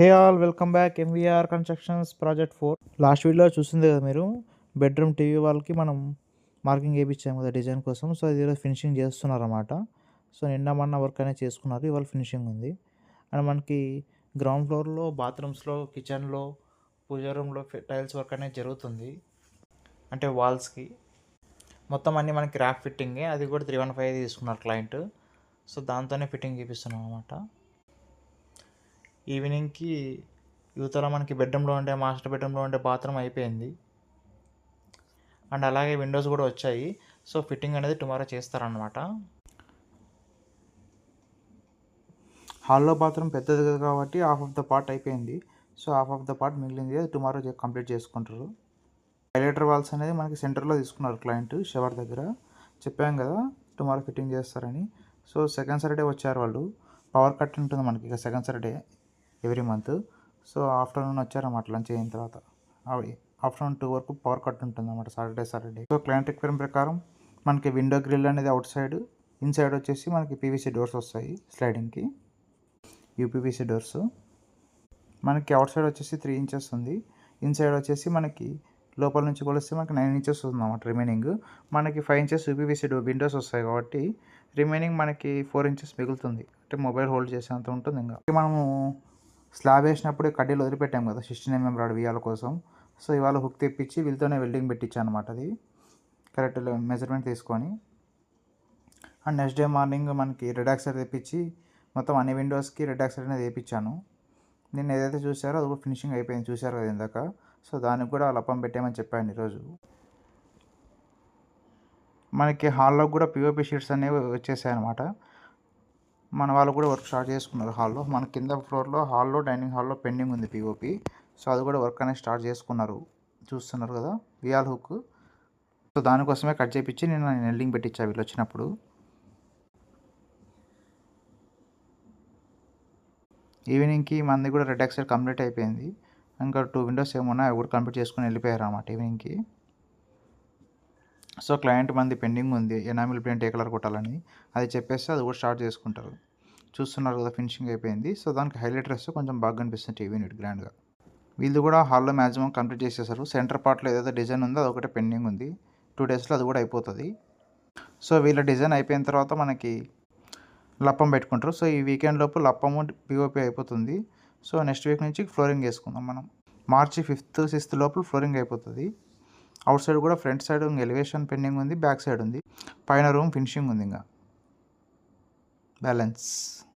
Hey all welcome back MVR constructions project 4. Last వీడియోలో చూసింది కదా మీరు, బెడ్రూమ్ టీవీ వాళ్ళకి మనం మార్కింగ్ వేయించాము కదా డిజైన్ కోసం. సో ఇది ఈరోజు ఫినిషింగ్ చేస్తున్నారన్నమాట. సో నిన్న మొన్న వర్క్ అనేది చేసుకున్నారు, ఇవాళ ఫినిషింగ్ ఉంది. అండ్ మనకి గ్రౌండ్ ఫ్లోర్లో బాత్రూమ్స్లో కిచెన్లో పూజా రూమ్లో టైల్స్ వర్క్ అనేది జరుగుతుంది. అంటే వాల్స్కి మొత్తం అన్నీ మనకి ర్యాప్ ఫిట్టింగే, అది కూడా 315 తీసుకున్నారు క్లయింట్. సో దాంతోనే ఫిట్టింగ్ చేపిస్తున్నాం అనమాట. ఈవినింగ్కి యువతల మనకి బెడ్రూమ్లో ఉండే మాస్టర్ బెడ్రూమ్లో ఉండే బాత్రూమ్ అయిపోయింది. అండ్ అలాగే విండోస్ కూడా వచ్చాయి. సో ఫిట్టింగ్ అనేది టుమారో చేస్తారనమాట. హాల్లో బాత్రూమ్ పెద్దది కాబట్టి హాఫ్ ఆఫ్ ద పార్ట్ అయిపోయింది. So half of the part మిగిలింది, అది టుమారో కంప్లీట్ చేసుకుంటారు. హైలైటర్ వాల్స్ అనేది మనకి సెంటర్లో తీసుకున్నారు క్లయింట్, షవర్ దగ్గర. చెప్పాం కదా టుమారో ఫిట్టింగ్ చేస్తారని. సో సెకండ్ సాటర్డే వచ్చారు వాళ్ళు. పవర్ కట్ ఉంటుంది మనకి ఇక second Saturday every month. So afternoon వచ్చారన్నమాట లంచ్ అయిన తర్వాత. ఆఫ్టర్నూన్ 2 వరకు పవర్ కట్ ఉంటుంది అన్నమాట సాటర్డే. సో క్లయింట్ రిక్వైర్మెంట్ ప్రకారం మనకి విండో గ్రిల్ అనేది అవుట్ సైడ్, ఇన్సైడ్ వచ్చేసి మనకి పీవీసీ డోర్స్ వస్తాయి స్లైడింగ్కి, యూపీవీసీ డోర్స్. మనకి అవుట్ సైడ్ వచ్చేసి 3 ఇంచెస్ ఉంది, ఇన్సైడ్ వచ్చేసి మనకి లోపల నుంచి కొలిస్తే మనకి 9 ఇంచెస్ ఉంది అన్నమాట. రిమైనింగ్ మనకి 5 ఇంచెస్ యూపీవీసీ విండోస్ వస్తాయి కాబట్టి రిమైనింగ్ మనకి 4 ఇంచెస్ మిగులుతుంది. అంటే మొబైల్ హోల్డ్ చేసేంత ఉంటుంది. ఇంకా మనము స్లాబ్ వేసినప్పుడు కడ్డీలు వదిలిపెట్టాం కదా 16 mm రాడ్ వియాల కోసం. సో ఇవాళ హుక్ తెప్పించి వీళ్ళతోనే వెల్డింగ్ పెట్టించాను అనమాట. అది కరెక్ట్ మెజర్మెంట్ తీసుకొని. అండ్ నెక్స్ట్ డే మార్నింగ్ మనకి రెడ్ ఆక్సైడ్ తెప్పించి మొత్తం అన్ని విండోస్కి రెడ్ ఆక్సైడ్ అనేది వేయించాను. నేను ఏదైతే చూసారో అది కూడా ఫినిషింగ్ అయిపోయింది, చూసారు కదా ఇందాక. సో దానికి కూడా లప్పం పెట్టామని చెప్పాను ఈరోజు. మనకి హాల్లో కూడా పిఓపి షీట్స్ అనేవి వచ్చేసాయి అనమాట. మన వాళ్ళు కూడా వర్క్ స్టార్ట్ చేసుకున్నారు హాల్లో. మన కింద ఫ్లోర్లో హాల్లో డైనింగ్ హాల్లో పెండింగ్ ఉంది పిఓపి. సో అది కూడా వర్క్ అనేది స్టార్ట్ చేసుకున్నారు, చూస్తున్నారు కదా వియాల్ హుక్. సో దానికోసమే కట్ చేయించి నేను వెల్డింగ్ పెట్టించా వీళ్ళు వచ్చినప్పుడు. ఈవినింగ్కి మంది కూడా రెడ్ ఆక్సైడ్ కంప్లీట్ అయిపోయింది. ఇంకా 2 విండోస్ ఏమున్నాయి అవి కూడా కంప్లీట్ చేసుకుని వెళ్ళిపోయారు అన్నమాట ఈవినింగ్కి. సో క్లయింట్ మంది పెండింగ్ ఉంది ఎనామిల్ పెయింట్ ఏ కలర్ కొట్టాలని, అది చెప్పేస్తే అది కూడా స్టార్ట్ చేసుకుంటారు. చూస్తున్నారు కదా ఫినిషింగ్ అయిపోయింది. సో దానికి హైలైటర్ వేస్తే కొంచెం బాగా కనిపిస్తుంది టీవీ యూనిట్ గ్రాండ్గా. వీళ్ళు కూడా హాల్లో మ్యాక్సిమం కంప్లీట్ చేసేసారు. సెంటర్ పార్ట్లో ఏదైతే డిజైన్ ఉందో అది ఒకటే పెండింగ్ ఉంది, 2 డేస్లో అది కూడా అయిపోతుంది. సో వీళ్ళ డిజైన్ అయిపోయిన తర్వాత మనకి లప్పం పెట్టుకుంటారు. సో ఈ వీకెండ్ లోపు లప్పము పిఓపి అయిపోతుంది. సో నెక్స్ట్ వీక్ నుంచి ఫ్లోరింగ్ వేసుకుందాం మనం. మార్చి 5th 6th లోపల ఫ్లోరింగ్ అయిపోతుంది. అవుట్ సైడ్ కూడా ఫ్రంట్ సైడ్ ఎలివేషన్ పెండింగ్ ఉంది, బ్యాక్ సైడ్ ఉంది, పైన రూమ్ ఫినిషింగ్ ఉంది ఇంకా బ్యాలెన్స్.